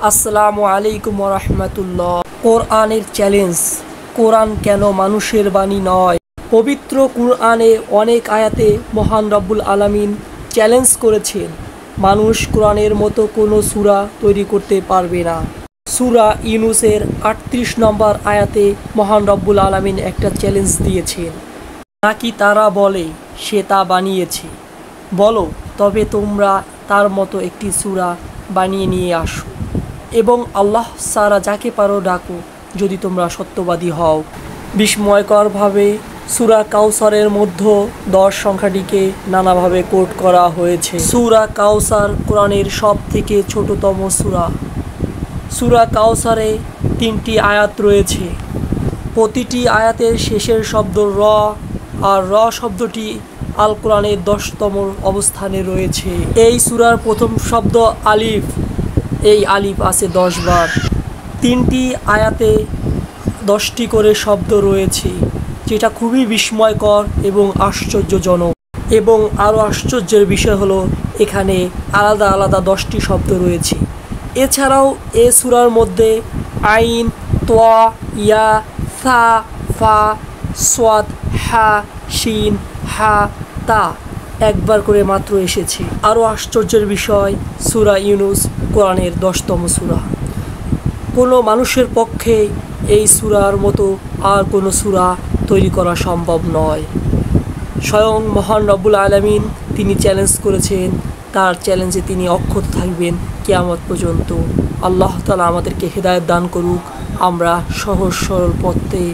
আসসালামু আলাইকুম ওয়া রাহমাতুল্লাহ। কোরআনের চ্যালেঞ্জ, কোরআন কেন মানুষের বাণী নয়? পবিত্র কোরআনে অনেক আয়াতে মহান রব্বুল আলামিন চ্যালেঞ্জ করেছেন, মানুষ কোরআনের মতো কোনো সূরা তৈরি করতে পারবে না। সূরা ইউনূসের ৩৮ নম্বর আয়াতে মহান রব্বুল আলামিন একটা চ্যালেঞ্জ দিয়েছেন। নাকি তারা বলে সে তা বানিয়েছে, বলো তবে তোমরা তার মতো একটি সূরা বানিয়ে নিয়ে আসো এবং আল্লাহ ছাড়া যাকে পারো ডাকো, যদি তোমরা সত্যবাদী হও। বিস্ময়করভাবে সূরা কাউসারের মধ্যে ১০ সংখ্যাটিকে নানাভাবে কোট করা হয়েছে। সূরা কাউসার কোরআনের সব থেকে ছোটতম সূরা। সূরা কাউসারে ৩টি আয়াত রয়েছে। প্রতিটি আয়াতের শেষের শব্দ র, আর র শব্দটি আল কোরআনের ১০তম অবস্থানে রয়েছে। এই সূরার প্রথম শব্দ আলিফ, এই আলিফ আছে ১০ বার। ৩টি আয়াতে ১০টি করে শব্দ রয়েছে, যেটা খুবই বিস্ময়কর এবং আশ্চর্যজনক। এবং আরও আশ্চর্যের বিষয় হলো এখানে আলাদা আলাদা 10টি শব্দ রয়েছে। এছাড়াও এ সূরার মধ্যে আইন, তোয়া, ইয়া, সা, ফা, সোয়াদ, হা, শিন, হা, তা একবার করে মাত্র এসেছে। আরও আশ্চর্যের বিষয়, সূরা ইউনূস কোরআনের 10তম সূরা। কোনো মানুষের পক্ষে এই সূরার মতো আর কোনো সূরা তৈরি করা সম্ভব নয়। স্বয়ং মহান রব্বুল আলামিন তিনি চ্যালেঞ্জ করেছেন, তার চ্যালেঞ্জে তিনি অক্ষত থাকবেন কিয়ামত পর্যন্ত। আল্লাহ তাআলা আমাদেরকে হেদায়েত দান করুক, আমরা সহজ সরল পথে